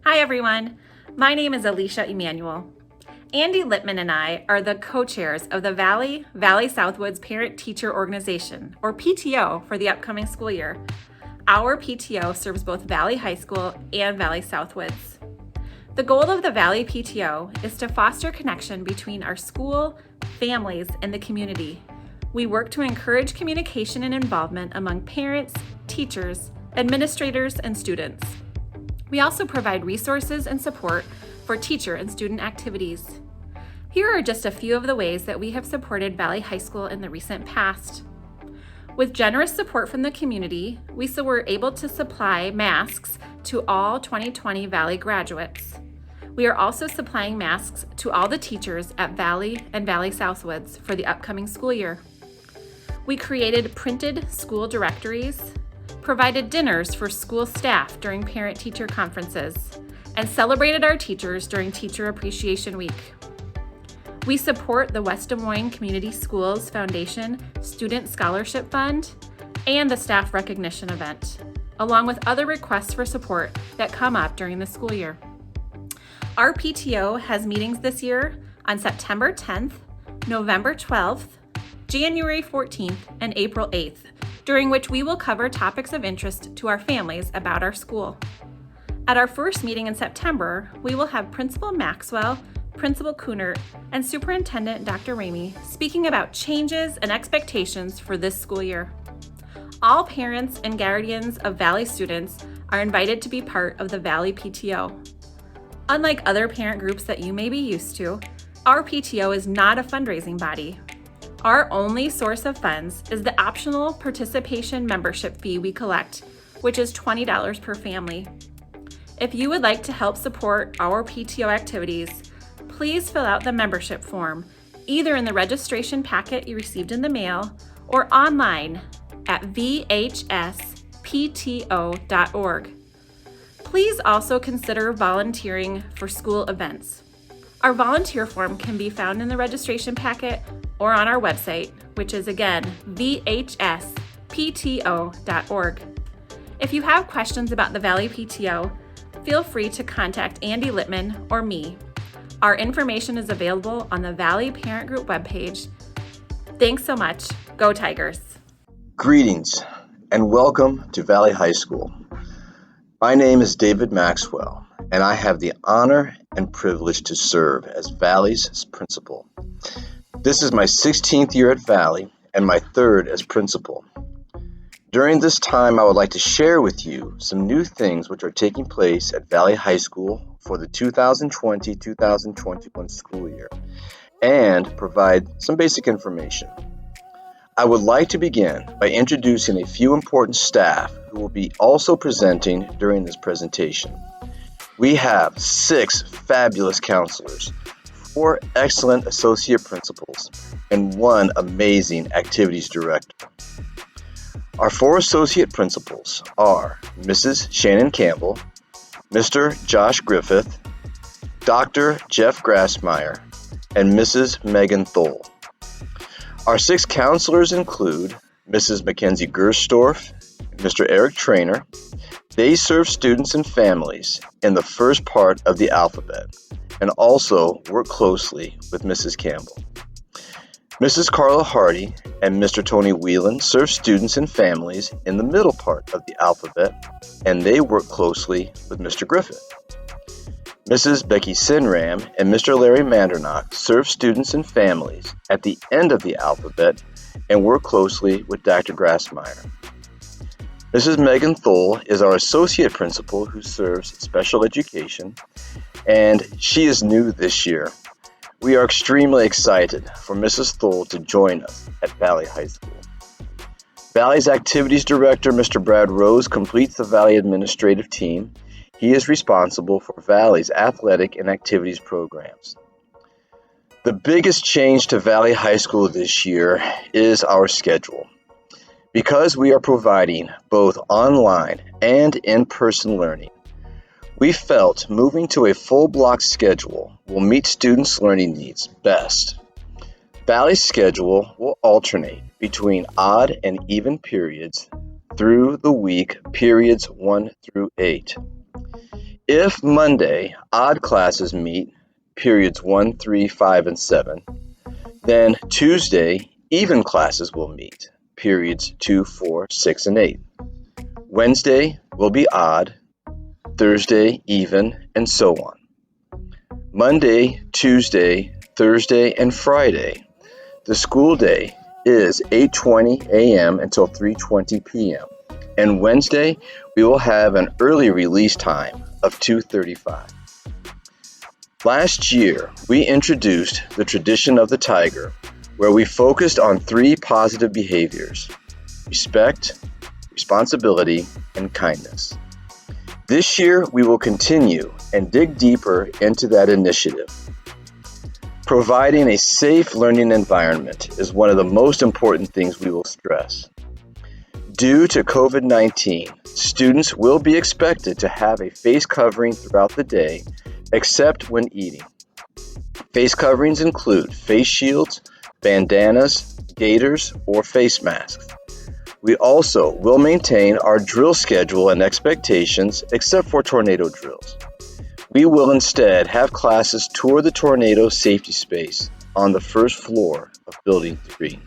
Hi everyone, my name is Alicia Emanuel. Andy Littman and I are the co-chairs of the Valley Southwoods Parent Teacher Organization, or PTO, for the upcoming school year. Our PTO serves both Valley High School and Valley Southwoods. The goal of the Valley PTO is to foster connection between our school, families, and the community. We work to encourage communication and involvement among parents, teachers, administrators, and students. We also provide resources and support for teacher and student activities. Here are just a few of the ways that we have supported Valley High School in the recent past. With generous support from the community, we were able to supply masks to all 2020 Valley graduates. We are also supplying masks to all the teachers at Valley and Valley Southwoods for the upcoming school year. We created printed school directories, provided dinners for school staff during parent-teacher conferences, and celebrated our teachers during Teacher Appreciation Week. We support the West Des Moines Community Schools Foundation Student Scholarship Fund and the Staff Recognition Event, along with other requests for support that come up during the school year. Our PTO has meetings this year on September 10th, November 12th, January 14th, and April 8th, during which we will cover topics of interest to our families about our school. At our first meeting in September, we will have Principal Maxwell, Principal Kunert, and Superintendent Dr. Ramey speaking about changes and expectations for this school year. All parents and guardians of Valley students are invited to be part of the Valley PTO. Unlike other parent groups that you may be used to, our PTO is not a fundraising body. Our only source of funds is the optional participation membership fee we collect, which is $20 per family. If you would like to help support our PTO activities, please fill out the membership form, either in the registration packet you received in the mail or online at vhspto.org. Please also consider volunteering for school events. Our volunteer form can be found in the registration packet or on our website, which is again vhspto.org. If you have questions about the Valley PTO, feel free to contact Andy Littman or me. Our information is available on the Valley Parent Group webpage. Thanks so much. Go Tigers! Greetings and welcome to Valley High School. My name is David Maxwell, and I have the honor and privilege to serve as Valley's principal. This is my 16th year at Valley and my third as principal. During this time, I would like to share with you some new things which are taking place at Valley High School for the 2020-2021 school year and provide some basic information. I would like to begin by introducing a few important staff who will be also presenting during this presentation. We have 6 fabulous counselors, 4 excellent associate principals, and 1 amazing activities director. Our 4 associate principals are Mrs. Shannon Campbell, Mr. Josh Griffith, Dr. Jeff Grassmeyer, and Mrs. Megan Thole. Our 6 counselors include Mrs. Mackenzie Gerstorf and Mr. Eric Trainer. They serve students and families in the first part of the alphabet and also work closely with Mrs. Campbell. Mrs. Carla Hardy and Mr. Tony Whelan serve students and families in the middle part of the alphabet, and they work closely with Mr. Griffith. Mrs. Becky Sinram and Mr. Larry Mandernock serve students and families at the end of the alphabet and work closely with Dr. Grassmeyer. Mrs. Megan Thole is our associate principal who serves special education, and she is new this year. We are extremely excited for Mrs. Thole to join us at Valley High School. Valley's activities director, Mr. Brad Rose, completes the Valley administrative team. He is responsible for Valley's athletic and activities programs. The biggest change to Valley High School this year is our schedule. Because we are providing both online and in-person learning, we felt moving to a full block schedule will meet students' learning needs best. Valley's schedule will alternate between odd and even periods through the week, periods 1 through 8. If Monday odd classes meet periods 1, 3, 5, and 7, then Tuesday even classes will meet periods 2, 4, 6, and 8. Wednesday will be odd, Thursday even, and so on. Monday, Tuesday, Thursday, and Friday, the school day is 8:20 a.m. until 3:20 p.m. And Wednesday, we will have an early release time of 2:35. Last year, we introduced the tradition of the tiger, where we focused on 3 positive behaviors: respect, responsibility, and kindness. This year, we will continue and dig deeper into that initiative. Providing a safe learning environment is one of the most important things we will stress. Due to COVID-19, students will be expected to have a face covering throughout the day, except when eating. Face coverings include face shields, bandanas, gaiters, or face masks. We also will maintain our drill schedule and expectations except for tornado drills. We will instead have classes tour the tornado safety space on the first floor of Building 3.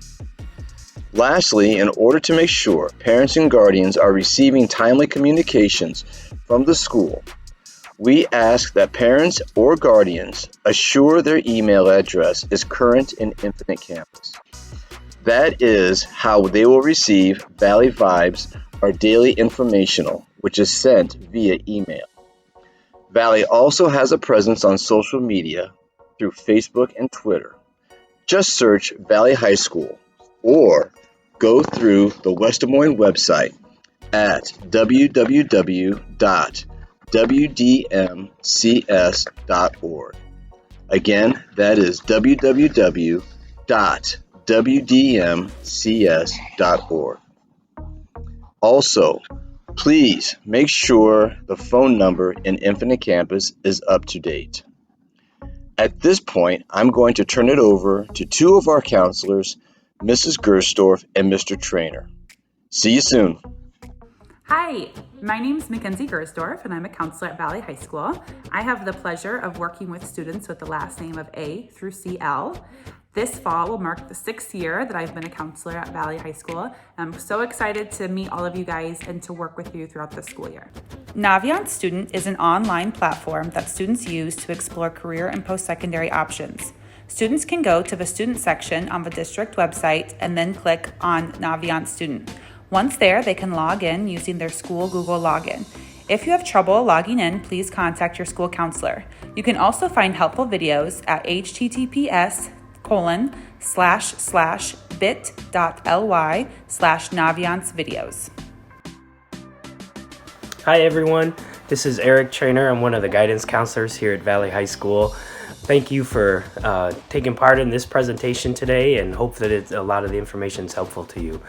Lastly, in order to make sure parents and guardians are receiving timely communications from the school, we ask that parents or guardians assure their email address is current in Infinite Campus. That is how they will receive Valley Vibes, our daily informational, which is sent via email. Valley also has a presence on social media through Facebook and Twitter. Just search Valley High School or go through the West Des Moines website at www.wdmcs.org. Again, that is www.wdmcs.org. Also, please make sure the phone number in Infinite Campus is up to date. At this point, I'm going to turn it over to 2 of our counselors, Mrs. Gerstorf and Mr. Trainer. See you soon. Hi, my name is Mackenzie Gerstorf and I'm a counselor at Valley High School. I have the pleasure of working with students with the last name of A through CL. This fall will mark the 6th year that I've been a counselor at Valley High School. I'm so excited to meet all of you guys and to work with you throughout the school year. Navient Student is an online platform that students use to explore career and post-secondary options. Students can go to the student section on the district website and then click on Navient Student. Once there, they can log in using their school Google login. If you have trouble logging in, please contact your school counselor. You can also find helpful videos at https://bit.ly/Naviance videos. Hi everyone, this is Eric Trainer. I'm one of the guidance counselors here at Valley High School. Thank you for taking part in this presentation today, and hope that a lot of the information is helpful to you.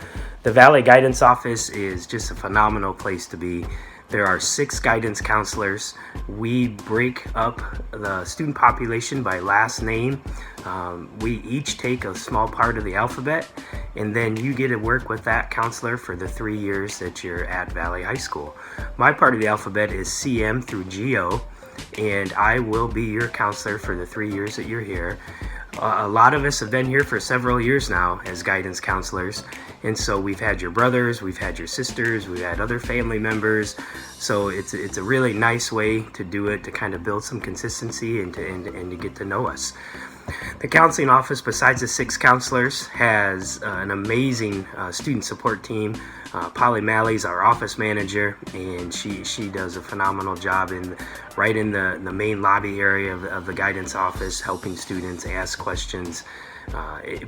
The Valley Guidance Office is just a phenomenal place to be. There are 6 guidance counselors. We break up the student population by last name. We each take a small part of the alphabet, and then you get to work with that counselor for the 3 years that you're at Valley High School. My part of the alphabet is CM through GO, and I will be your counselor for the 3 years that you're here. A lot of us have been here for several years now as guidance counselors, and so we've had your brothers, we've had your sisters, we've had other family members. So it's a really nice way to do it, to kind of build some consistency and to get to know us. The counseling office, besides the 6 counselors, has an amazing student support team. Polly Malley's our office manager, and she does a phenomenal job right in the main lobby area of the guidance office, helping students ask questions.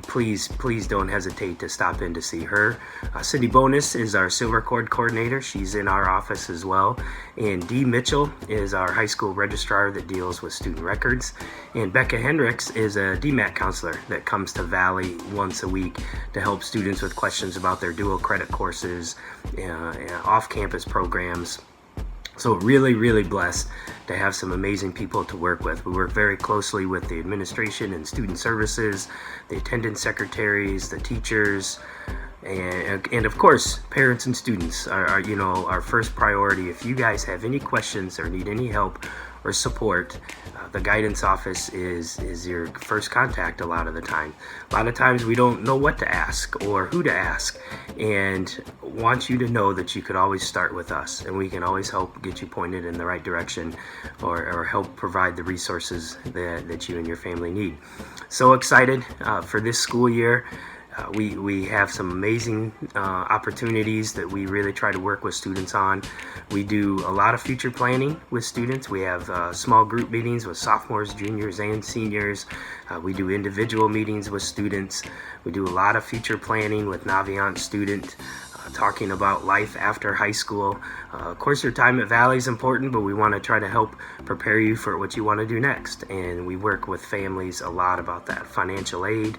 Please don't hesitate to stop in to see her. Cindy Bonus is our Silver Cord coordinator. She's in our office as well. And Dee Mitchell is our high school registrar that deals with student records. And Becca Hendricks is a DMAT counselor that comes to Valley once a week to help students with questions about their dual credit courses, off-campus programs. So really blessed to have some amazing people to work with. We work very closely with the administration and student services, the attendance secretaries, the teachers, and of course, parents and students are our first priority. If you guys have any questions or need any help or support, the guidance office is your first contact a lot of the time. A lot of times we don't know what to ask or who to ask, and want you to know that you could always start with us, and we can always help get you pointed in the right direction or help provide the resources that you and your family need. So excited for this school year. We have some amazing opportunities that we really try to work with students on. We do a lot of future planning with students. We have small group meetings with sophomores, juniors, and seniors. We do individual meetings with students. We do a lot of future planning with Navient student, talking about life after high school. Of course, your time at Valley is important, but we want to try to help prepare you for what you want to do next. And we work with families a lot about that, financial aid,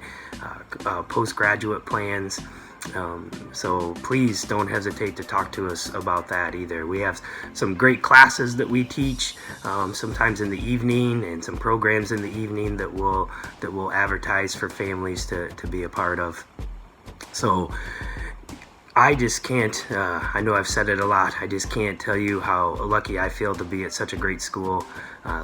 postgraduate plans. So please don't hesitate to talk to us about that either. We have some great classes that we teach, sometimes in the evening, and some programs in the evening that we'll advertise for families to be a part of. So I just can't, I know I've said it a lot, I just can't tell you how lucky I feel to be at such a great school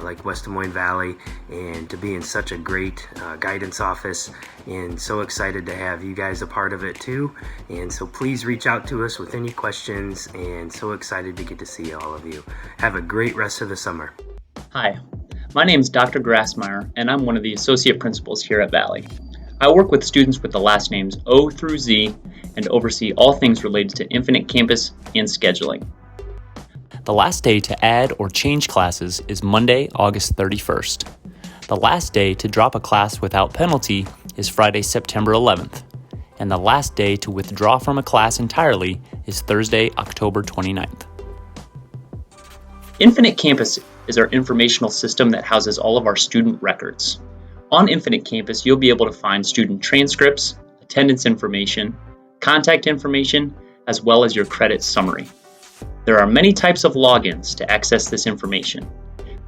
like West Des Moines Valley, and to be in such a great guidance office, and so excited to have you guys a part of it too. And so please reach out to us with any questions, and so excited to get to see all of you. Have a great rest of the summer. Hi, my name is Dr. Grassmeyer, and I'm one of the associate principals here at Valley. I work with students with the last names O through Z and oversee all things related to Infinite Campus and scheduling. The last day to add or change classes is Monday, August 31st. The last day to drop a class without penalty is Friday, September 11th. And the last day to withdraw from a class entirely is Thursday, October 29th. Infinite Campus is our informational system that houses all of our student records. On Infinite Campus, you'll be able to find student transcripts, attendance information, contact information, as well as your credit summary. There are many types of logins to access this information.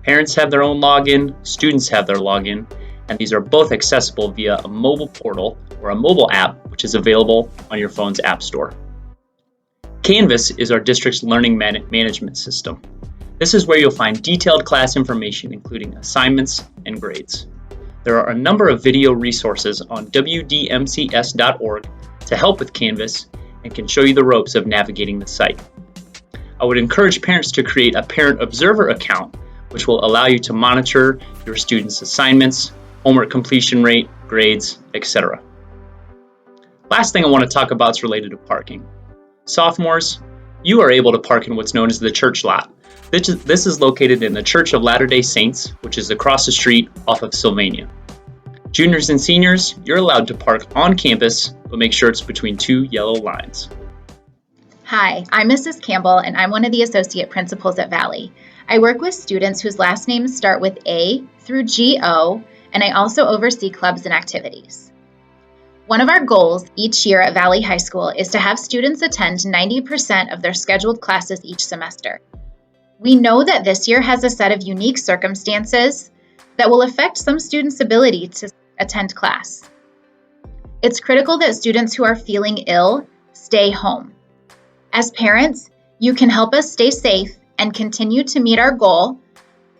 Parents have their own login, students have their login, and these are both accessible via a mobile portal or a mobile app, which is available on your phone's app store. Canvas is our district's learning management system. This is where you'll find detailed class information, including assignments and grades. There are a number of video resources on wdmcs.org to help with Canvas and can show you the ropes of navigating the site. I would encourage parents to create a Parent Observer account, which will allow you to monitor your students' assignments, homework completion rate, grades, etc. Last thing I want to talk about is related to parking. Sophomores, you are able to park in what's known as the church lot. This is located in the Church of Latter-day Saints, which is across the street off of Sylvania. Juniors and seniors, you're allowed to park on campus, but make sure it's between 2 yellow lines. Hi, I'm Mrs. Campbell, and I'm one of the associate principals at Valley. I work with students whose last names start with A through GO, and I also oversee clubs and activities. One of our goals each year at Valley High School is to have students attend 90% of their scheduled classes each semester. We know that this year has a set of unique circumstances that will affect some students' ability to attend class. It's critical that students who are feeling ill stay home. As parents, you can help us stay safe and continue to meet our goal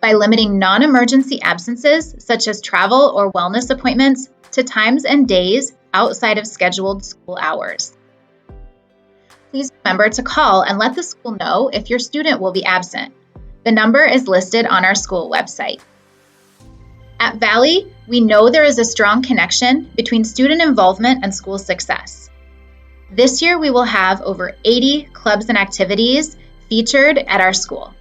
by limiting non-emergency absences such as travel or wellness appointments to times and days outside of scheduled school hours. Please remember to call and let the school know if your student will be absent. The number is listed on our school website. At Valley, we know there is a strong connection between student involvement and school success. This year, we will have over 80 clubs and activities featured at our school.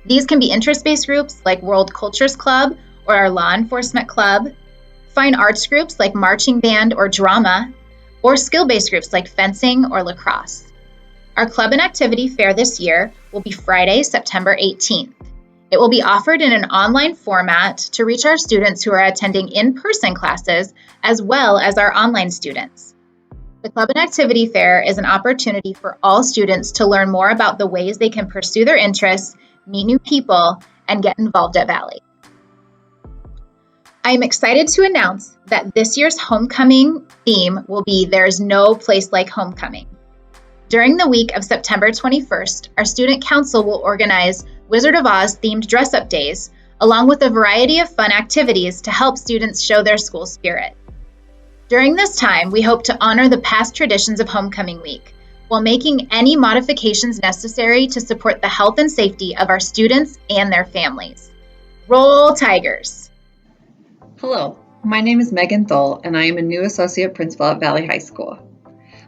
These can be interest-based groups like World Cultures Club or our Law Enforcement Club, fine arts groups like marching band or drama, or skill-based groups like fencing or lacrosse. Our club and activity fair this year will be Friday, September 18th. It will be offered in an online format to reach our students who are attending in-person classes as well as our online students. The club and activity fair is an opportunity for all students to learn more about the ways they can pursue their interests, meet new people, and get involved at Valley. I am excited to announce that this year's homecoming theme will be There's No Place Like Homecoming. During the week of September 21st, our student council will organize Wizard of Oz themed dress-up days, along with a variety of fun activities to help students show their school spirit. During this time, we hope to honor the past traditions of Homecoming Week, while making any modifications necessary to support the health and safety of our students and their families. Roll Tigers! Hello, my name is Megan Thole, and I am a new associate principal at Valley High School.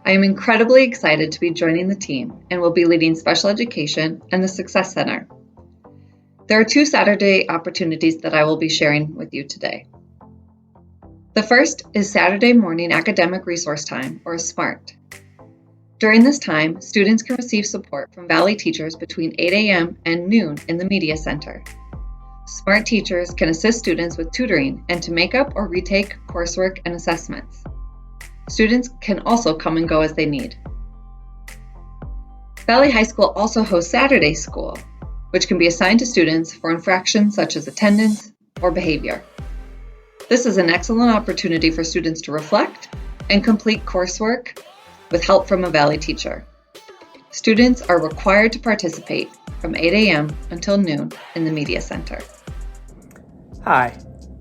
I am incredibly excited to be joining the team and will be leading special education and the Success Center. There are 2 Saturday opportunities that I will be sharing with you today. The first is Saturday morning academic resource time, or SMART. During this time, students can receive support from Valley teachers between 8 a.m. and noon in the Media Center. SMART teachers can assist students with tutoring and to make up or retake coursework and assessments. Students can also come and go as they need. Valley High School also hosts Saturday School, which can be assigned to students for infractions such as attendance or behavior. This is an excellent opportunity for students to reflect and complete coursework with help from a Valley teacher. Students are required to participate from 8 a.m. until noon in the Media Center. Hi,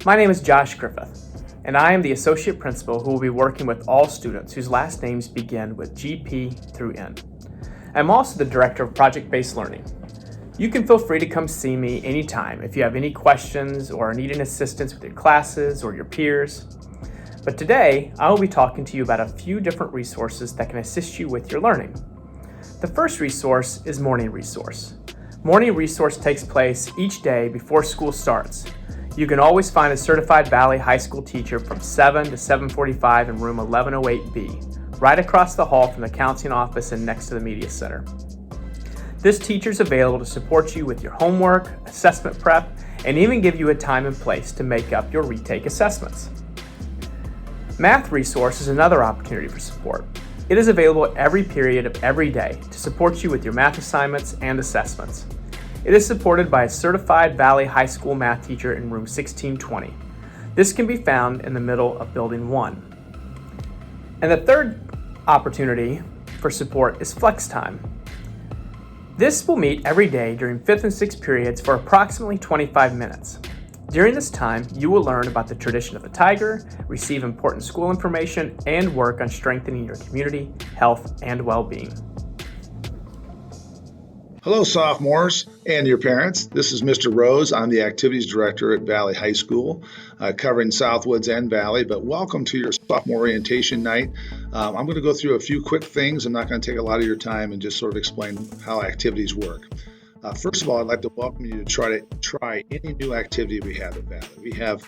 my name is Josh Griffith, and I am the Associate Principal who will be working with all students whose last names begin with GP through N. I'm also the Director of Project-Based Learning. You can feel free to come see me anytime if you have any questions or are needing assistance with your classes or your peers. But today, I will be talking to you about a few different resources that can assist you with your learning. The first resource is Morning Resource. Morning Resource takes place each day before school starts. You can always find a certified Valley High School teacher from 7 to 7:45 in room 1108B, right across the hall from the counseling office and next to the Media Center. This teacher is available to support you with your homework, assessment prep, and even give you a time and place to make up your retake assessments. Math Resource is another opportunity for support. It is available at every period of every day to support you with your math assignments and assessments. It is supported by a certified Valley High School math teacher in room 1620. This can be found in the middle of Building 1. And the third opportunity for support is Flex Time. This will meet every day during 5th and 6th periods for approximately 25 minutes. During this time, you will learn about the tradition of the tiger, receive important school information, and work on strengthening your community, health, and well-being. Hello, sophomores and your parents. This is Mr. Rose. I'm the Activities Director at Valley High School, covering Southwoods and Valley, but welcome to your sophomore orientation night. I'm going to go through a few quick things. I'm not going to take a lot of your time and just sort of explain how activities work. First of all, I'd like to welcome you to try any new activity we have at Valley. We have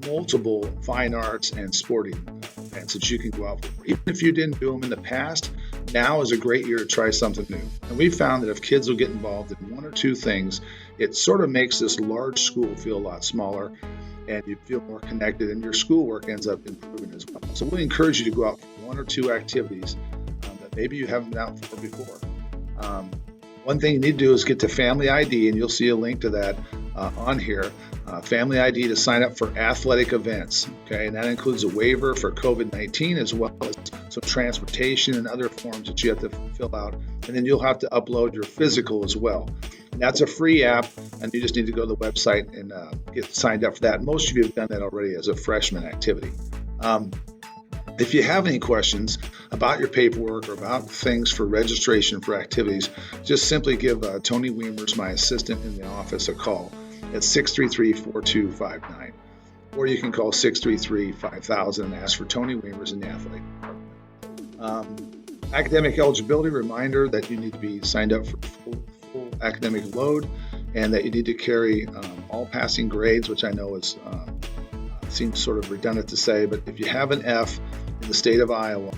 multiple fine arts and sporting events that you can go out for. Even if you didn't do them in the past, now is a great year to try something new. And we found that if kids will get involved in one or two things, it sort of makes this large school feel a lot smaller, and you feel more connected, and your schoolwork ends up improving as well. So we encourage you to go out for one or two activities that maybe you haven't been out for before. One thing you need to do is get to Family ID, and you'll see a link to that on here. Family ID to sign up for athletic events, okay? And that includes a waiver for COVID-19 as well as some transportation and other forms that you have to fill out. And then you'll have to upload your physical as well. And that's a free app, and you just need to go to the website and get signed up for that. Most of you have done that already as a freshman activity. If you have any questions about your paperwork or about things for registration for activities, just simply give Tony Weimers, my assistant in the office, a call at 633-4259. Or you can call 633-5000 and ask for Tony Weimers in the athletic department. Academic eligibility, reminder that you need to be signed up for full academic load and that you need to carry all passing grades, which I know is seems sort of redundant to say, but if you have an F in the state of Iowa,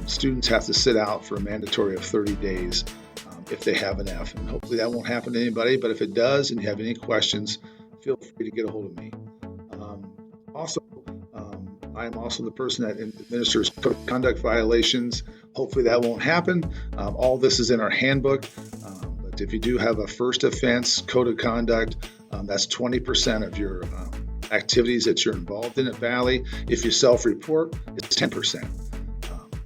students have to sit out for a mandatory of 30 days if they have an F. And hopefully that won't happen to anybody, but if it does and you have any questions, feel free to get a hold of me. I am also the person that administers code of conduct violations. Hopefully that won't happen. All this is in our handbook, but if you do have a first offense code of conduct, that's 20% of your activities that you're involved in at Valley. If you self-report, it's 10%.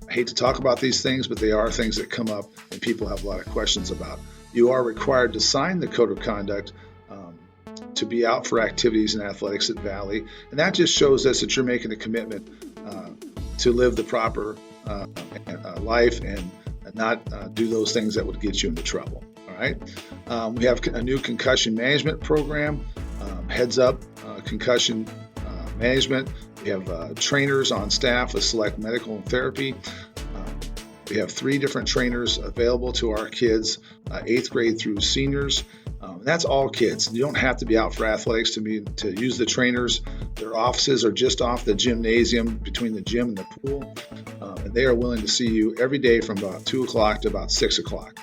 I hate to talk about these things, but they are things that come up and people have a lot of questions about. You are required to sign the code of conduct to be out for activities in athletics at Valley, and that just shows us that you're making a commitment to live the proper life and not do those things that would get you into trouble. All right. We have a new concussion management program. Heads up concussion management. We have trainers on staff with select medical and therapy. We have 3 different trainers available to our kids, 8th grade through seniors. That's all kids. You don't have to be out for athletics to use the trainers. Their offices are just off the gymnasium between the gym and the pool. And they are willing to see you every day from about 2 o'clock to about 6 o'clock.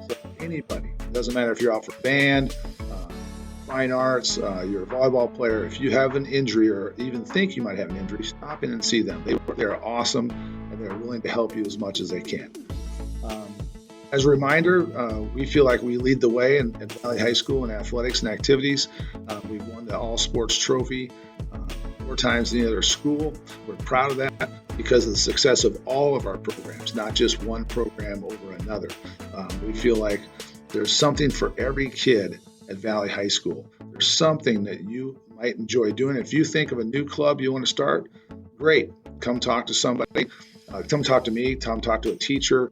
So anybody, it doesn't matter if you're out for band, fine arts, you're a volleyball player, if you have an injury or even think you might have an injury, stop in and see them. They're awesome and they're willing to help you as much as they can. As a reminder, we feel like we lead the way at Valley High School in athletics and activities. We've won the All Sports Trophy 4 times in the other school. We're proud of that because of the success of all of our programs, not just one program over another. We feel like there's something for every kid at Valley High School. There's something that you might enjoy doing. If you think of a new club you want to start, great. Come talk to somebody. Come talk to me. Come talk to a teacher.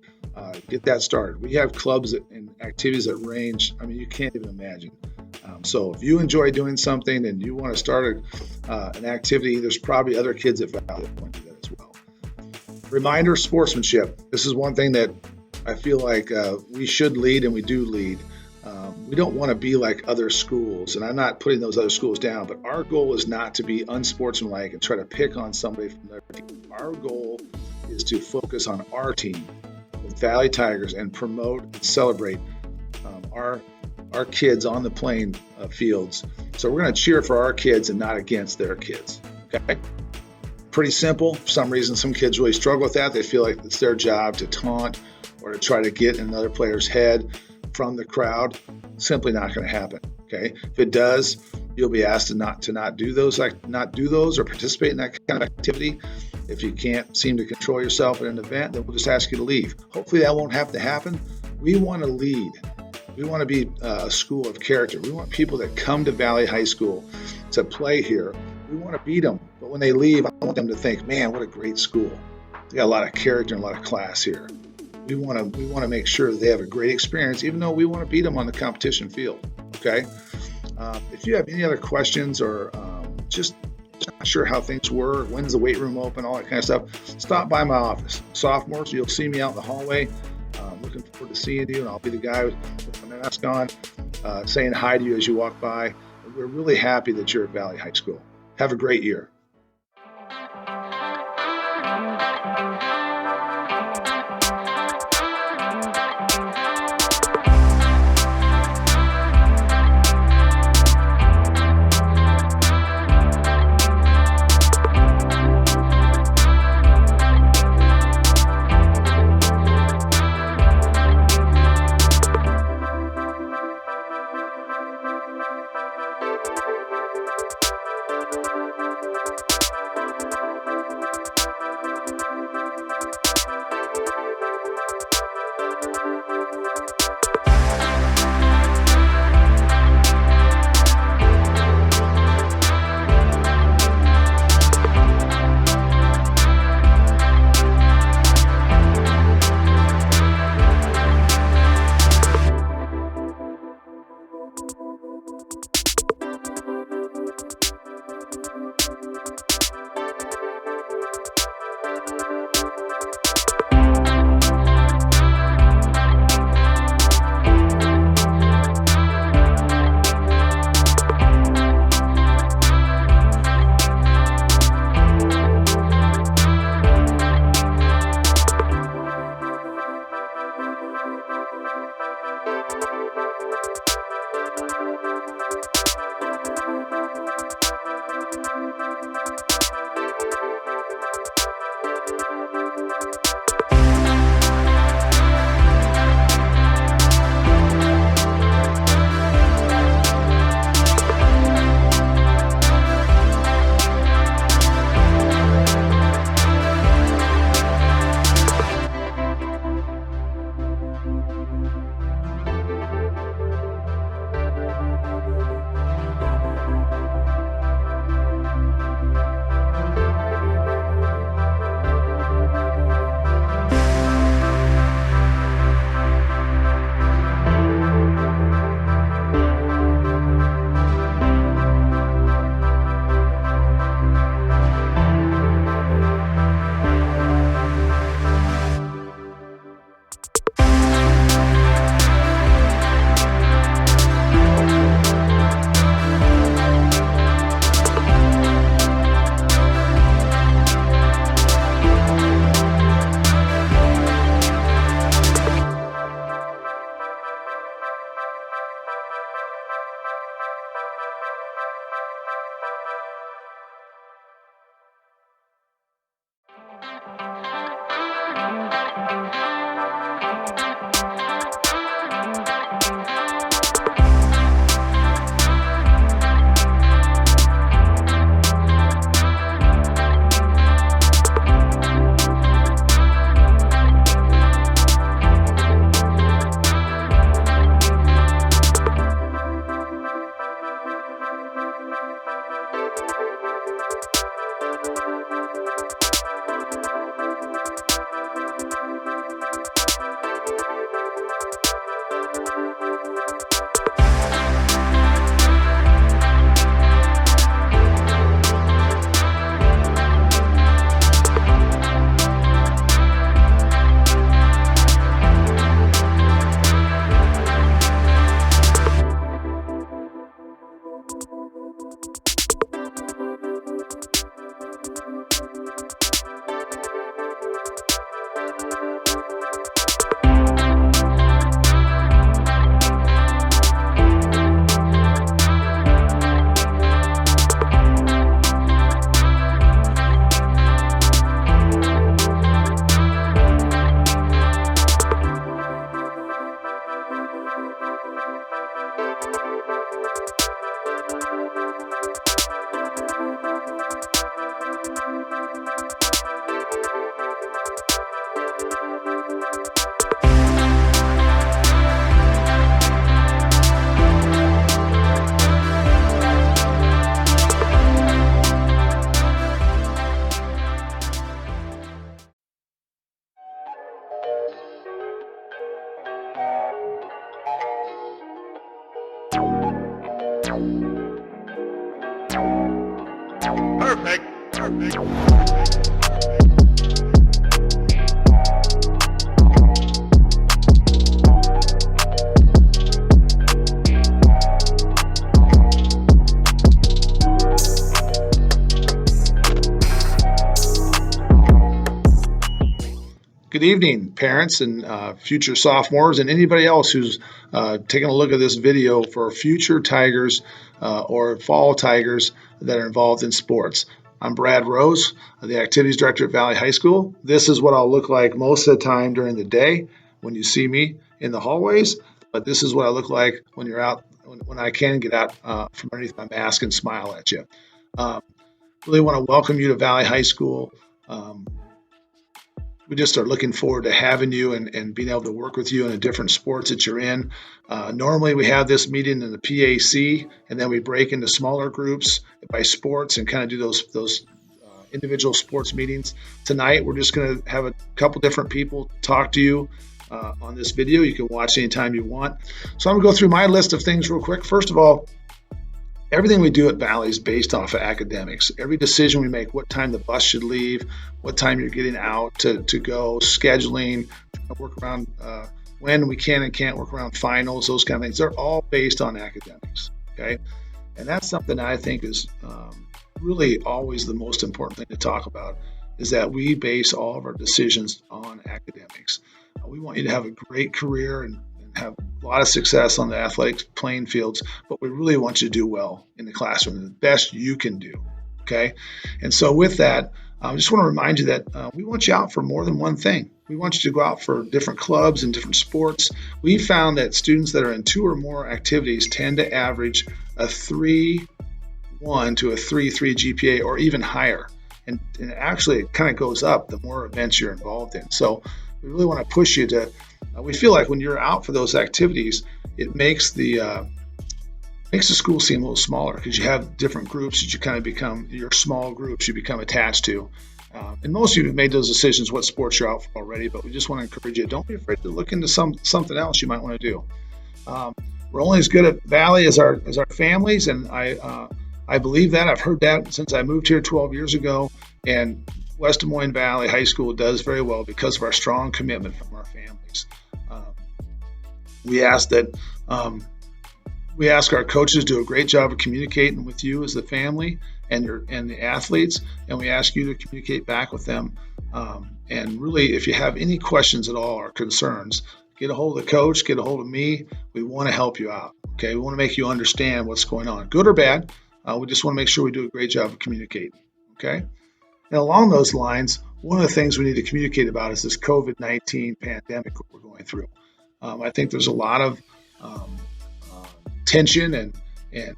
Get that started. We have clubs and activities that range, you can't even imagine. So if you enjoy doing something and you want to start an activity, there's probably other kids at Valley that want to do that as well. Reminder, sportsmanship. This is one thing that I feel like we should lead, and we do lead. We don't want to be like other schools, and I'm not putting those other schools down, but our goal is not to be unsportsmanlike and try to pick on somebody from their team. Our goal is to focus on our team, the Valley Tigers, and promote and celebrate our kids on the playing fields. So we're going to cheer for our kids and not against their kids. Okay? Pretty simple. For some reason, some kids really struggle with that. They feel like it's their job to taunt or to try to get in another player's head from the crowd. Simply not going to happen. Okay? If it does, you'll be asked to not do those or participate in that kind of activity. If you can't seem to control yourself at an event, then we'll just ask you to leave. Hopefully that won't have to happen. We want to lead. We want to be a school of character. We want people that come to Valley High School to play here. We want to beat them, but when they leave, I want them to think, man, what a great school. They got a lot of character and a lot of class here. We want to make sure that they have a great experience, even though we want to beat them on the competition field. Okay. If you have any other questions or just not sure how things were, when's the weight room open, all that kind of stuff, stop by my office. Sophomores, you'll see me out in the hallway. Looking forward to seeing you, and I'll be the guy with my mask on, saying hi to you as you walk by. And we're really happy that you're at Valley High School. Have a great year. Good evening, parents and future sophomores and anybody else who's taking a look at this video for future Tigers or fall Tigers that are involved in sports. I'm Brad Rose, the Activities Director at Valley High School. This is what I'll look like most of the time during the day when you see me in the hallways, but this is what I look like when you're out, when I can get out from underneath my mask and smile at you. Really want to welcome you to Valley High School. We just are looking forward to having you and being able to work with you in the different sports that you're in. Normally we have this meeting in the PAC, and then we break into smaller groups by sports and kind of do those individual sports meetings. Tonight we're just going to have a couple different people talk to you on this video. You can watch anytime you want. So I'm going to go through my list of things real quick. First of all, everything we do at Valley is based off of academics. Every decision we make, what time the bus should leave, what time you're getting out to go, scheduling, work around when we can and can't work around finals, those kind of things. They're all based on academics, okay? And that's something I think is really always the most important thing to talk about, is that we base all of our decisions on academics. We want you to have a great career and have a lot of success on the athletic playing fields, but we really want you to do well in the classroom, the best you can do. Okay. And so with that, I just want to remind you that we want you out for more than one thing. We want you to go out for different clubs and different sports. We found that students that are in 2 or more activities tend to average a 3.1 to a 3.3 GPA or even higher. And actually, it kind of goes up the more events you're involved in. So we really want to push you to, we feel like when you're out for those activities, it makes the school seem a little smaller because you have different groups that you kind of become, your small groups you become attached to. And most of you have made those decisions what sports you're out for already, but we just want to encourage you, don't be afraid to look into something else you might want to do. We're only as good at Valley as our families, and I believe that. I've heard that since I moved here 12 years ago, and West Des Moines Valley High School does very well because of our strong commitment from our families. We ask our coaches to do a great job of communicating with you as the family and the athletes, and we ask you to communicate back with them. And really, if you have any questions at all or concerns, get a hold of the coach, get a hold of me. We want to help you out. Okay, we want to make you understand what's going on, good or bad. We just want to make sure we do a great job of communicating. Okay, and along those lines, one of the things we need to communicate about is this COVID-19 pandemic that we're going through. I think there's a lot of tension and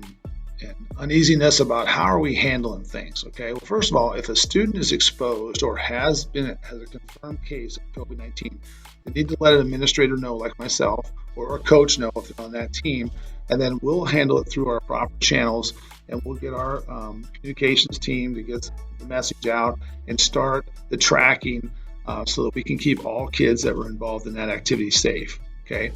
uneasiness about how are we handling things. Okay, well, first of all, if a student is exposed or has a confirmed case of COVID-19, they need to let an administrator know, like myself, or a coach know if they're on that team, and then we'll handle it through our proper channels, and we'll get our communications team to get the message out and start the tracking so that we can keep all kids that were involved in that activity safe. Okay.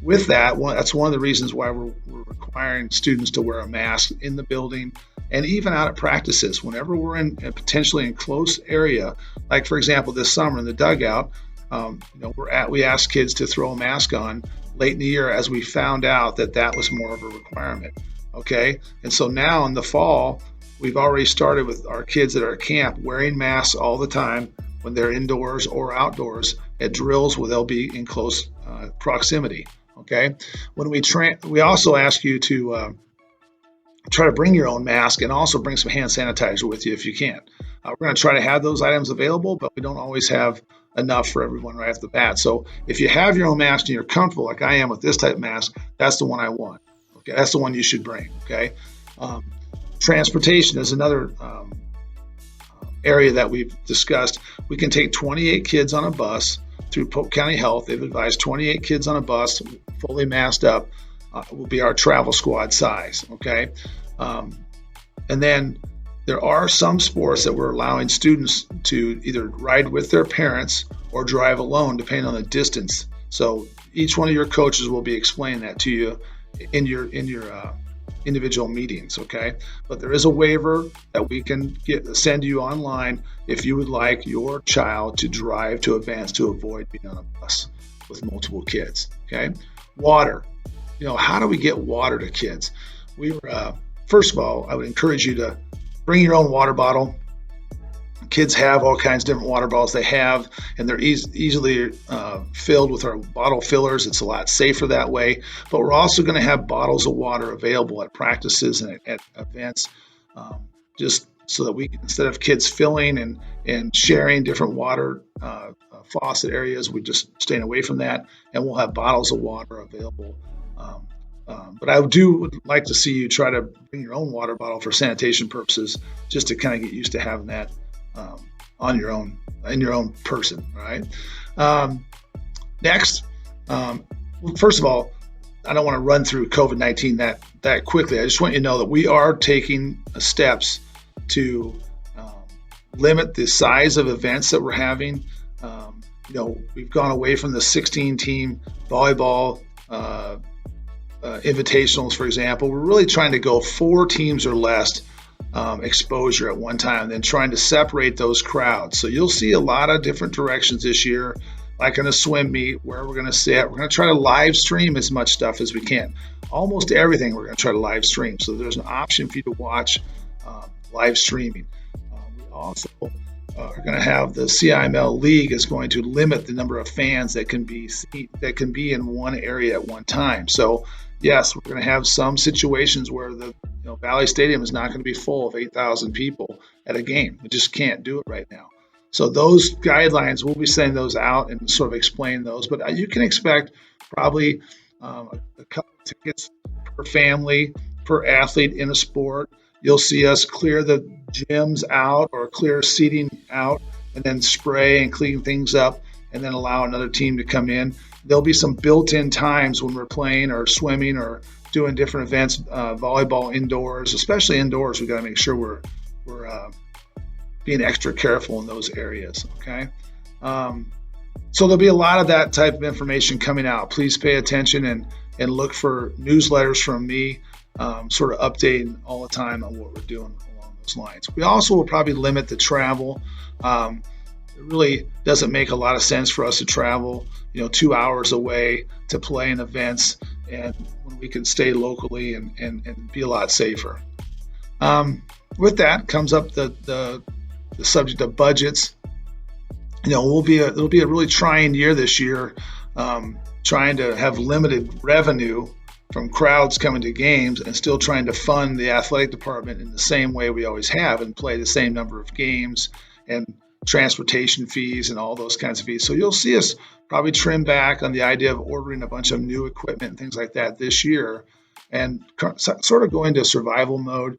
With that, that's one of the reasons why we're requiring students to wear a mask in the building and even out at practices. Whenever we're in a potentially enclosed area, like for example this summer in the dugout, we asked kids to throw a mask on late in the year as we found out that was more of a requirement. Okay, and so now in the fall, we've already started with our kids at our camp wearing masks all the time when they're indoors or outdoors at drills where they'll be in close proximity. Okay, when we also ask you to try to bring your own mask and also bring some hand sanitizer with you if you can. We're going to try to have those items available, but we don't always have enough for everyone right off the bat. So if you have your own mask and you're comfortable, like I am with this type of mask, that's the one I want. Okay, that's the one you should bring. Okay, transportation is another area that we've discussed. We can take 28 kids on a bus through Polk County Health. They've advised 28 kids on a bus, fully masked up, will be our travel squad size. Okay, and then there are some sports that we're allowing students to either ride with their parents or drive alone, depending on the distance. So each one of your coaches will be explaining that to you in your individual meetings. Okay, but there is a waiver that we can send you online if you would like your child to drive to events to avoid being on a bus with multiple kids. Okay, water. How do we get water to kids? First of all, I would encourage you to bring your own water bottle. Kids have all kinds of different water bottles they have, and they're easily filled with our bottle fillers. It's a lot safer that way. But we're also going to have bottles of water available at practices and at events, just so that we can, instead of kids filling and sharing different water faucet areas, we're just staying away from that, and we'll have bottles of water available. But I would like to see you try to bring your own water bottle for sanitation purposes, just to kind of get used to having that on your own, in your own person. All right. Next, first of all, I don't want to run through COVID-19 that quickly. I just want you to know that we are taking steps to limit the size of events that we're having. We've gone away from the 16-team volleyball invitationals, for example. We're really trying to go 4 teams or less exposure at one time, and then trying to separate those crowds. So you'll see a lot of different directions this year, like in a swim meet, where we're going to sit. We're going to try to live stream as much stuff as we can. Almost everything we're going to try to live stream. So there's an option for you to watch live streaming. We also are going to have the CIML League is going to limit the number of fans that can be in one area at one time. So yes, we're going to have some situations where the Valley Stadium is not going to be full of 8,000 people at a game. We just can't do it right now. So those guidelines, we'll be sending those out and sort of explain those. But you can expect probably a couple of tickets per family, per athlete in a sport. You'll see us clear the gyms out or clear seating out and then spray and clean things up and then allow another team to come in. There'll be some built-in times when we're playing or swimming or doing different events, volleyball indoors, especially indoors. We've got to make sure we're being extra careful in those areas, okay? So there'll be a lot of that type of information coming out. Please pay attention and look for newsletters from me, sort of updating all the time on what we're doing along those lines. We also will probably limit the travel. It really doesn't make a lot of sense for us to travel, 2 hours away to play in events, and when we can stay locally and be a lot safer. With that comes up the subject of budgets. It'll be a really trying year this year, trying to have limited revenue from crowds coming to games and still trying to fund the athletic department in the same way we always have and play the same number of games and transportation fees and all those kinds of fees. So you'll see us probably trim back on the idea of ordering a bunch of new equipment and things like that this year and sort of go into survival mode.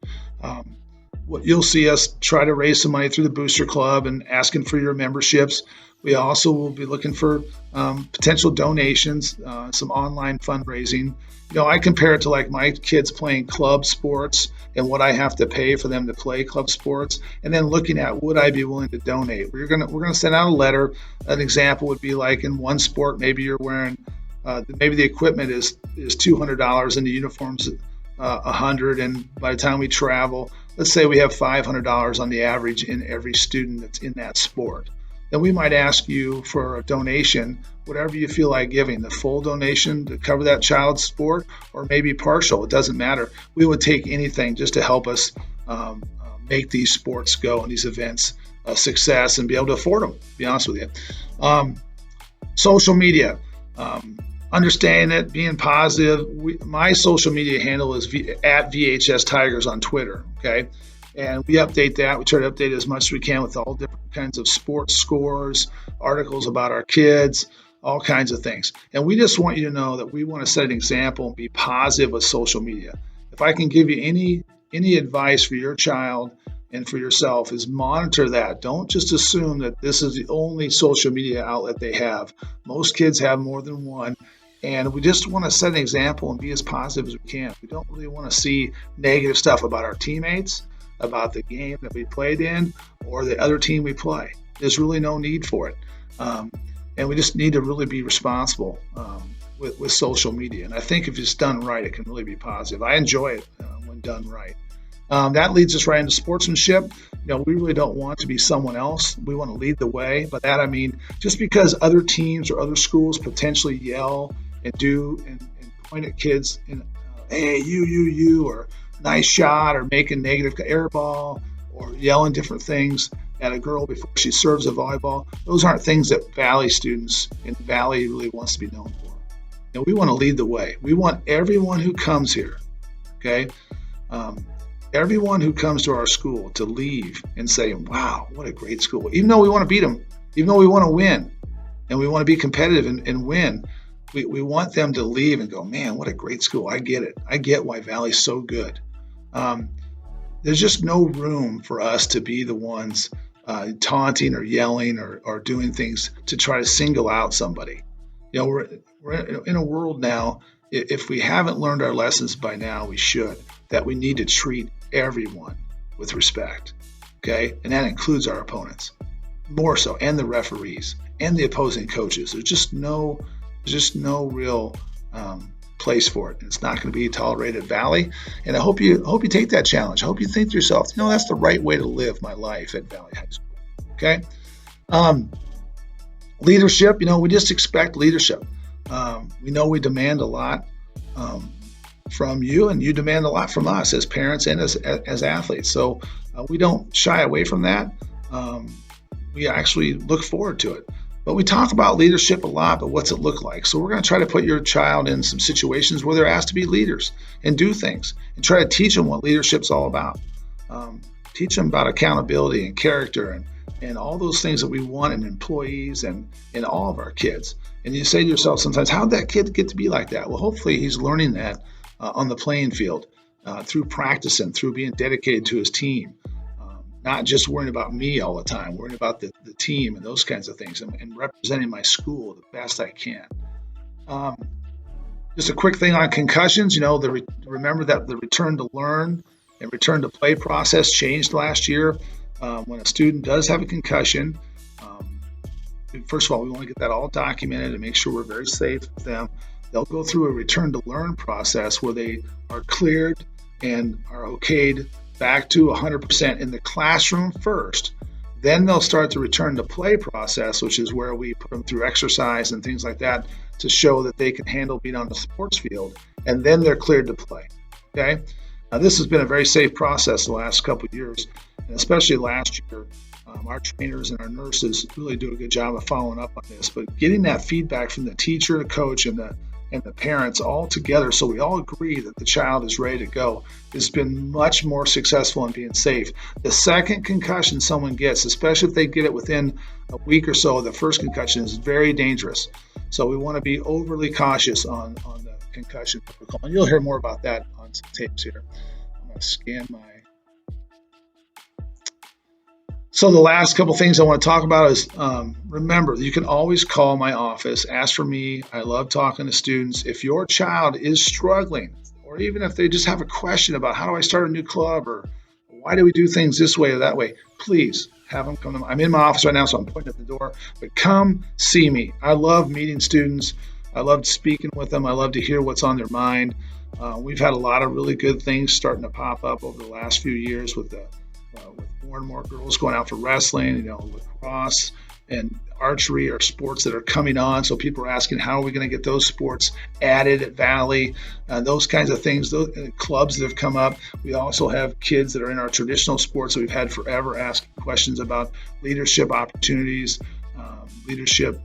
You'll see us try to raise some money through the Booster Club and asking for your memberships. We also will be looking for potential donations, some online fundraising. I compare it to like my kids playing club sports and what I have to pay for them to play club sports, and then looking at would I be willing to donate. We're gonna send out a letter. An example would be like in one sport, maybe you're wearing, maybe the equipment is $200 and the uniforms $100, and by the time we travel, let's say we have $500 on the average in every student that's in that sport. Then we might ask you for a donation, whatever you feel like giving, the full donation to cover that child's sport or maybe partial, it doesn't matter. We would take anything just to help us make these sports go and these events a success and be able to afford them, to be honest with you. Social media, understanding it, being positive. My social media handle is at VHS Tigers on Twitter, okay? And we update that. We try to update as much as we can with all different kinds of sports scores, articles about our kids, all kinds of things. And we just want you to know that we want to set an example and be positive with social media. If I can give you any advice for your child and for yourself is monitor that. Don't just assume that this is the only social media outlet they have. Most kids have more than one. And we just want to set an example and be as positive as we can. We don't really want to see negative stuff about our teammates, about the game that we played in, or the other team we play. There's really no need for it. And we just need to really be responsible with social media. And I think if it's done right, it can really be positive. I enjoy it when done right. That leads us right into sportsmanship. We really don't want to be someone else. We want to lead the way. By that I mean, just because other teams or other schools potentially yell and do and point at kids and hey, you, or nice shot, or make a negative air ball, or yelling different things at a girl before she serves a volleyball. Those aren't things that Valley students in Valley really wants to be known for. We want to lead the way. We want everyone who comes here, okay, everyone who comes to our school to leave and say, wow, what a great school. Even though we want to beat them, even though we want to win, and we want to be competitive and win, we want them to leave and go, man, what a great school. I get it. I get why Valley's so good. There's just no room for us to be the ones taunting or yelling or doing things to try to single out somebody. We're in a world now, if we haven't learned our lessons by now, we should, that we need to treat everyone with respect, okay? And that includes our opponents, more so, and the referees, and the opposing coaches. There's just no real place for it. It's not going to be tolerated at Valley. And I hope you take that challenge. I hope you think to yourself, that's the right way to live my life at Valley High School. Okay. Leadership, we just expect leadership. We know we demand a lot from you, and you demand a lot from us as parents and as athletes. So we don't shy away from that. we actually look forward to it. But we talk about leadership a lot, but what's it look like? So we're going to try to put your child in some situations where they're asked to be leaders and do things and try to teach them what leadership's all about. Teach them about accountability and character and all those things that we want in employees and in all of our kids. And you say to yourself sometimes, how'd that kid get to be like that? Well, hopefully he's learning that on the playing field through practicing, through being dedicated to his team. Not just worrying about me all the time, worrying about the team and those kinds of things and representing my school the best I can. Just a quick thing on concussions, remember that the return to learn and return to play process changed last year. When a student does have a concussion, first of all, we want to get that all documented and make sure we're very safe with them. They'll go through a return to learn process where they are cleared and are okayed back to 100% in the classroom first. Then they'll start the return to play process, which is where we put them through exercise and things like that to show that they can handle being on the sports field, and then they're cleared to play. Okay? Now, this has been a very safe process the last couple of years, and especially last year. Our trainers and our nurses really do a good job of following up on this, but getting that feedback from the teacher, the coach, and the parents all together so we all agree that the child is ready to go has been much more successful in being safe. The second concussion someone gets, especially if they get it within a week or so of the first concussion, is very dangerous. So we want to be overly cautious on the concussion protocol. And you'll hear more about that on some tapes here. I'm going to scan my... So the last couple things I want to talk about is remember, you can always call my office, ask for me. I love talking to students. If your child is struggling, or even if they just have a question about how do I start a new club or why do we do things this way or that way, please have them come to I'm in my office right now, so I'm pointing at the door, but come see me. I love meeting students. I love speaking with them. I love to hear what's on their mind. We've had a lot of really good things starting to pop up over the last few years with more and more girls going out for wrestling, lacrosse and archery are sports that are coming on. So people are asking, how are we going to get those sports added at Valley? Those kinds of things, those clubs that have come up. We also have kids that are in our traditional sports that we've had forever asking questions about leadership opportunities, leadership,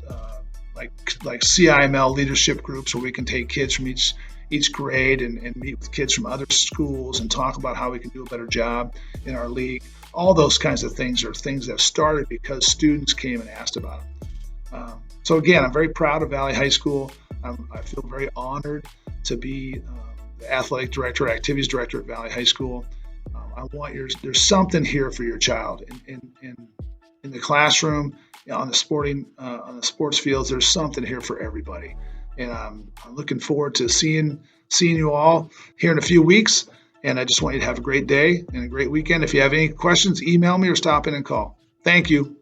like CIML leadership groups where we can take kids from each grade and meet with kids from other schools and talk about how we can do a better job in our league. All those kinds of things are things that have started because students came and asked about them. So again, I'm very proud of Valley High School. I feel very honored to be the athletic director, activities director at Valley High School. There's something here for your child in the classroom, on the sports fields. There's something here for everybody. And I'm looking forward to seeing you all here in a few weeks. And I just want you to have a great day and a great weekend. If you have any questions, email me or stop in and call. Thank you.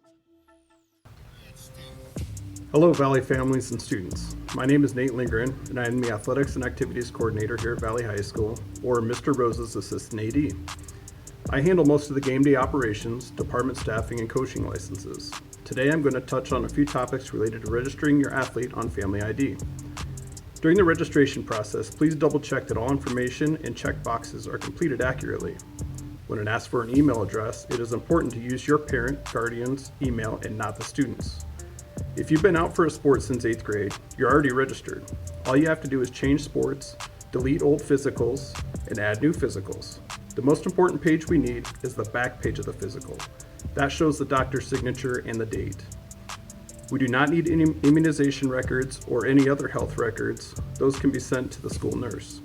Hello, Valley families and students. My name is Nate Lindgren, and I am the Athletics and Activities Coordinator here at Valley High School, or Mr. Rose's Assistant AD. I handle most of the game day operations, department staffing, and coaching licenses. Today I'm going to touch on a few topics related to registering your athlete on Family ID. During the registration process, please double check that all information and check boxes are completed accurately. When it asks for an email address, it is important to use your parent, guardian's email and not the student's. If you've been out for a sport since 8th grade, you're already registered. All you have to do is change sports, delete old physicals, and add new physicals. The most important page we need is the back page of the physical. That shows the doctor's signature and the date. We do not need any immunization records or any other health records. Those can be sent to the school nurse.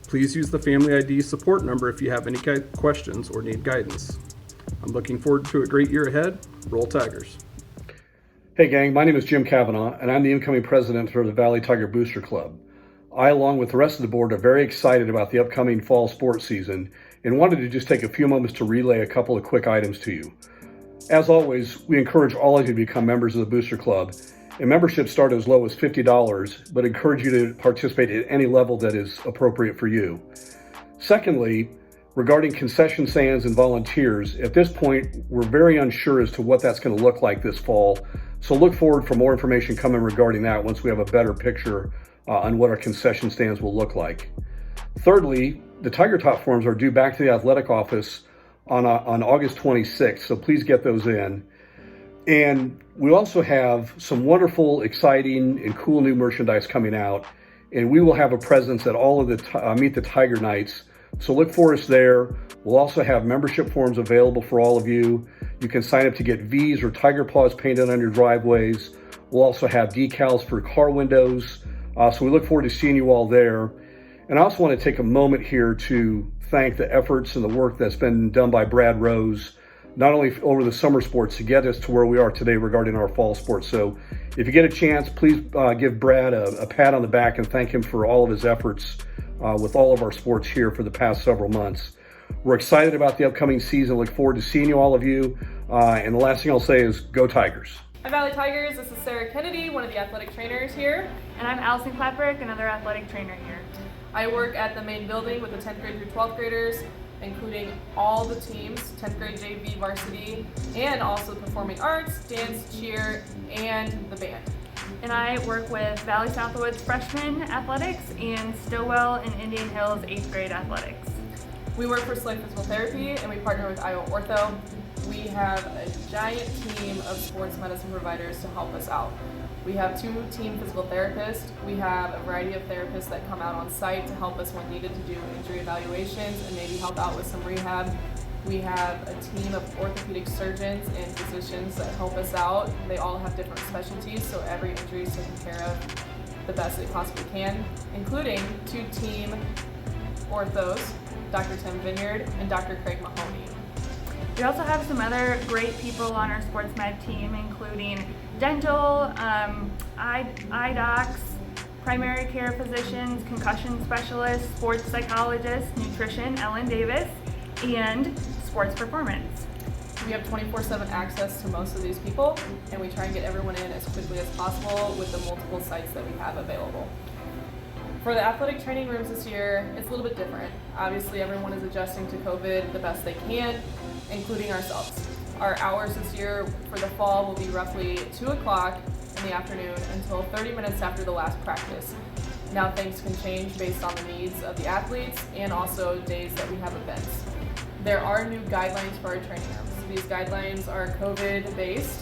Please use the Family ID support number if you have any questions or need guidance. I'm looking forward to a great year ahead. Roll Tigers. Hey gang, my name is Jim Kavanaugh and I'm the incoming president for the Valley Tiger Booster Club. I, along with the rest of the board, are very excited about the upcoming fall sports season and wanted to just take a few moments to relay a couple of quick items to you. As always, we encourage all of you to become members of the Booster Club, and memberships start as low as $50, but encourage you to participate at any level that is appropriate for you. Secondly, regarding concession stands and volunteers, at this point, we're very unsure as to what that's going to look like this fall, so look forward for more information coming regarding that once we have a better picture on what our concession stands will look like. Thirdly, the Tiger Top forms are due back to the athletic office on August 26th, so please get those in. And we also have some wonderful, exciting, and cool new merchandise coming out. And we will have a presence at all of the Meet the Tiger nights. So look for us there. We'll also have membership forms available for all of you. You can sign up to get V's or Tiger Paws painted on your driveways. We'll also have decals for car windows. So we look forward to seeing you all there. And I also want to take a moment here to thank the efforts and the work that's been done by Brad Rose, not only over the summer sports to get us to where we are today regarding our fall sports. So if you get a chance, please give Brad a pat on the back and thank him for all of his efforts with all of our sports here for the past several months. We're excited about the upcoming season. Look forward to seeing all of you. And the last thing I'll say is go Tigers. Hi Valley Tigers, this is Sarah Kennedy, one of the athletic trainers here. And I'm Allison Klapperick, another athletic trainer here. I work at the main building with the 10th grade through 12th graders, including all the teams, 10th grade JV, varsity, and also performing arts, dance, cheer, and the band. And I work with Valley Southwood's freshman athletics and Stillwell and Indian Hills 8th grade athletics. We work for Select Physical Therapy and we partner with Iowa Ortho. We have a giant team of sports medicine providers to help us out. We have 2 team physical therapists. We have a variety of therapists that come out on site to help us when needed to do injury evaluations and maybe help out with some rehab. We have a team of orthopedic surgeons and physicians that help us out. They all have different specialties, so every injury is taken care of the best they possibly can, including 2 team orthos, Dr. Tim Vineyard and Dr. Craig Mahoney. We also have some other great people on our sports med team, including dental, eye docs, primary care physicians, concussion specialists, sports psychologists, nutrition, Ellen Davis, and sports performance. We have 24/7 access to most of these people, and we try and get everyone in as quickly as possible with the multiple sites that we have available. For the athletic training rooms this year, it's a little bit different. Obviously, everyone is adjusting to COVID the best they can, including ourselves. Our hours this year for the fall will be roughly 2 o'clock in the afternoon until 30 minutes after the last practice. Now things can change based on the needs of the athletes and also days that we have events. There are new guidelines for our training rooms. These guidelines are COVID based.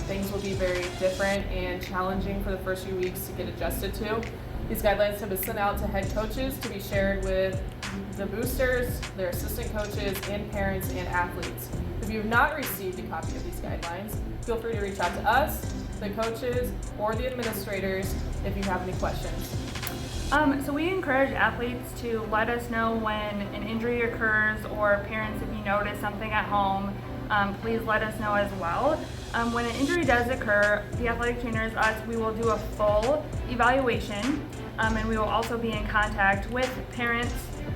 Things will be very different and challenging for the first few weeks to get adjusted to. These guidelines have been sent out to head coaches to be shared with the boosters, their assistant coaches, and parents and athletes. If you have not received a copy of these guidelines, feel free to reach out to us, the coaches, or the administrators if you have any questions. So we encourage athletes to let us know when an injury occurs, or parents, if you notice something at home, please let us know as well. When an injury does occur, the athletic trainers, us, we will do a full evaluation, and we will also be in contact with parents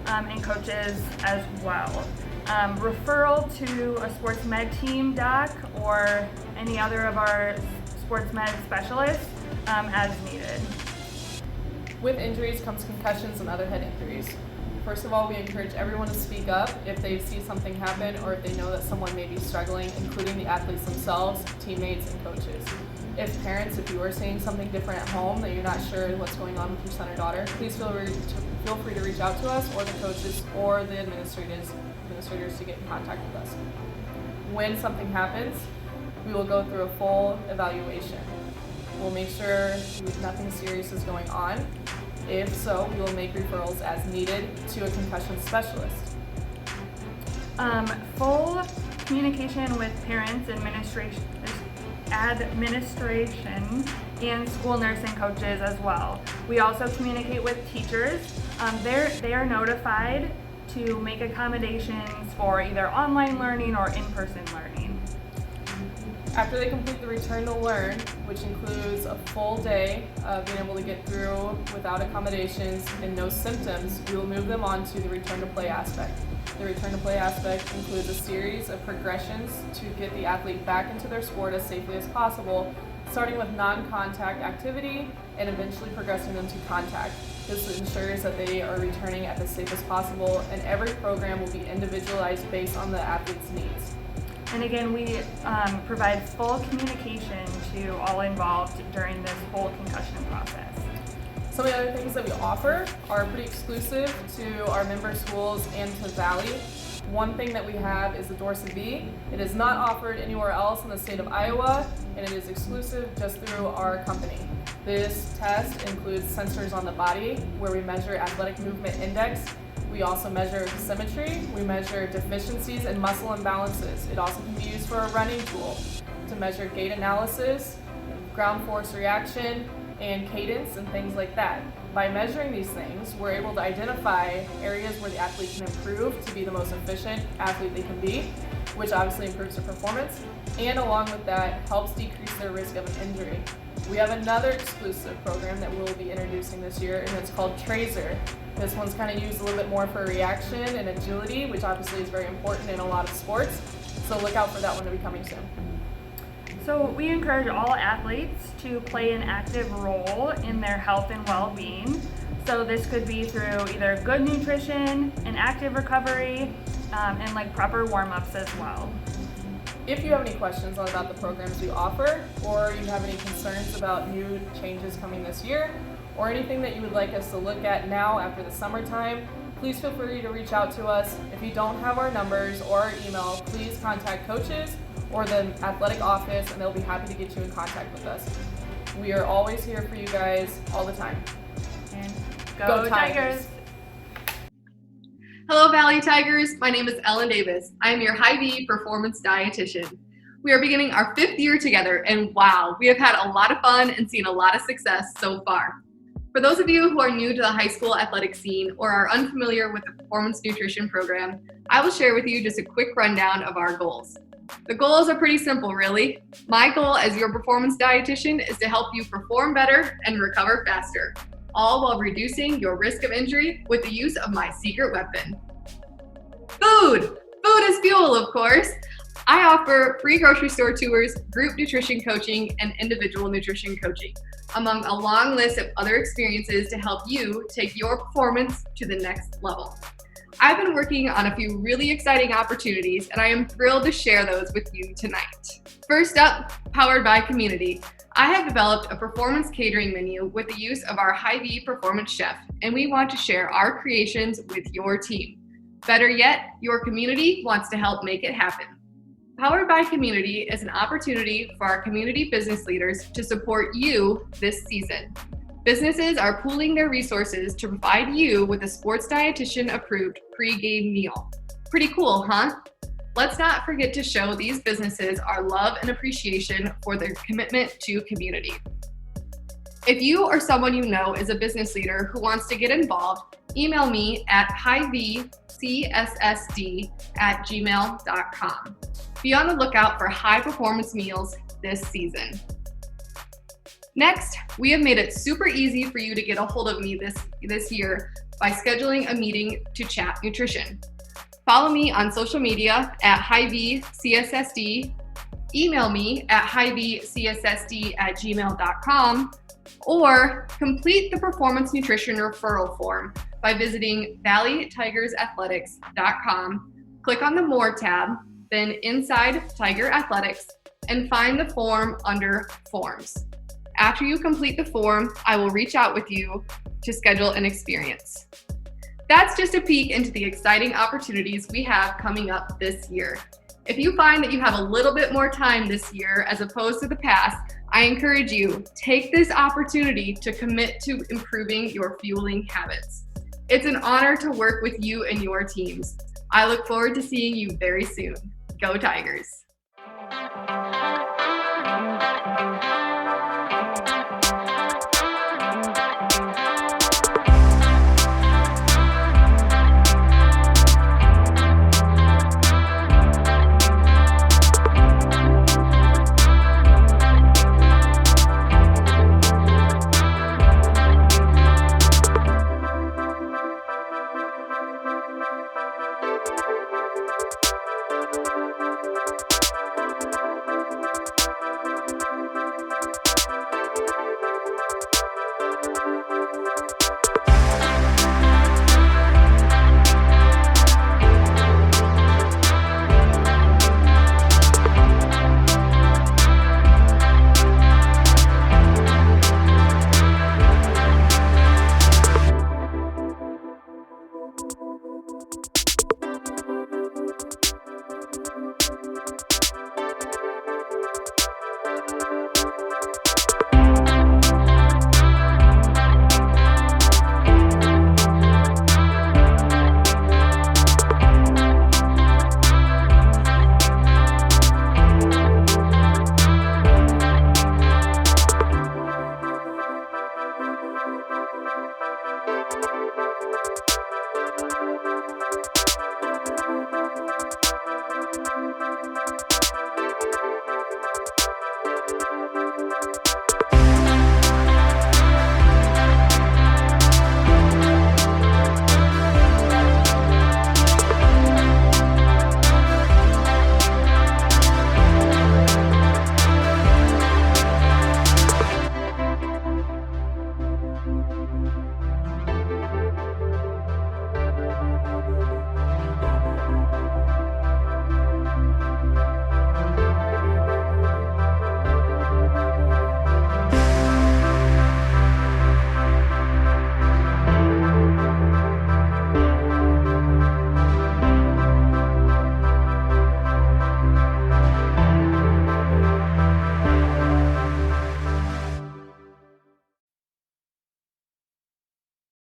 and coaches as well. Referral to a sports med team doc or any other of our sports med specialists as needed. With injuries comes concussions and other head injuries. First of all, we encourage everyone to speak up if they see something happen or if they know that someone may be struggling, including the athletes themselves, teammates, and coaches. If parents, if you are seeing something different at home that you're not sure what's going on with your son or daughter, please feel free to reach out to us or the coaches or the administrators to get in contact with us. When something happens, we will go through a full evaluation. We'll make sure nothing serious is going on. If so, we will make referrals as needed to a concussion specialist. Full communication with parents, administration, and school nursing coaches as well. We also communicate with teachers. They are notified to make accommodations for either online learning or in-person learning. After they complete the Return to Learn, which includes a full day of being able to get through without accommodations and no symptoms, we will move them on to the Return to Play aspect. The Return to Play aspect includes a series of progressions to get the athlete back into their sport as safely as possible, starting with non-contact activity and eventually progressing them to contact. This ensures that they are returning at the safest possible, and every program will be individualized based on the athlete's needs. And again, we provide full communication to all involved during this whole concussion process. Some of the other things that we offer are pretty exclusive to our member schools and to Valley. One thing that we have is the Dorsa V. It is not offered anywhere else in the state of Iowa, and it is exclusive just through our company. This test includes sensors on the body where we measure athletic movement index. We also measure symmetry. We measure deficiencies and muscle imbalances. It also can be used for a running tool to measure gait analysis, ground force reaction, and cadence and things like that. By measuring these things, we're able to identify areas where the athlete can improve to be the most efficient athlete they can be, which obviously improves their performance, and along with that, helps decrease their risk of an injury. We have another exclusive program that we'll be introducing this year, and it's called Tracer. This one's kind of used a little bit more for reaction and agility, which obviously is very important in a lot of sports, so look out for that one to be coming soon. So we encourage all athletes to play an active role in their health and well-being. So this could be through either good nutrition, an active recovery, and like proper warm-ups as well. If you have any questions about the programs we offer, or you have any concerns about new changes coming this year, or anything that you would like us to look at now after the summertime, please feel free to reach out to us. If you don't have our numbers or our email, please contact coaches or the athletic office, and they'll be happy to get you in contact with us. We are always here for you guys all the time. And go Tigers! Hello Valley Tigers, my name is Ellen Davis. I am your Hy-Vee performance dietitian. We are beginning our 5th year together, and wow, we have had a lot of fun and seen a lot of success so far. For those of you who are new to the high school athletic scene or are unfamiliar with the performance nutrition program, I will share with you just a quick rundown of our goals. The goals are pretty simple, really. My goal as your performance dietitian is to help you perform better and recover faster, all while reducing your risk of injury with the use of my secret weapon. Food! Food is fuel, of course. I offer free grocery store tours, group nutrition coaching, and individual nutrition coaching, among a long list of other experiences to help you take your performance to the next level. I've been working on a few really exciting opportunities, and I am thrilled to share those with you tonight. First up, powered by Community. I have developed a performance catering menu with the use of our Hy-Vee performance chef, and we want to share our creations with your team. Better yet, your community wants to help make it happen. Powered by Community is an opportunity for our community business leaders to support you this season. Businesses are pooling their resources to provide you with a sports dietitian approved pre-game meal. Pretty cool, huh? Let's not forget to show these businesses our love and appreciation for their commitment to community. If you or someone you know is a business leader who wants to get involved, email me at hyveecsssd@gmail.com. Be on the lookout for high performance meals this season. Next, we have made it super easy for you to get a hold of me this year by scheduling a meeting to chat nutrition. Follow me on social media at hyveecsssd, email me at hyveecsssd@gmail.com, or complete the performance nutrition referral form by visiting valleytigersathletics.com, click on the More tab, then inside Tiger Athletics, and find the form under Forms. After you complete the form, I will reach out with you to schedule an experience. That's just a peek into the exciting opportunities we have coming up this year. If you find that you have a little bit more time this year as opposed to the past, I encourage you, take this opportunity to commit to improving your fueling habits. It's an honor to work with you and your teams. I look forward to seeing you very soon. Go Tigers!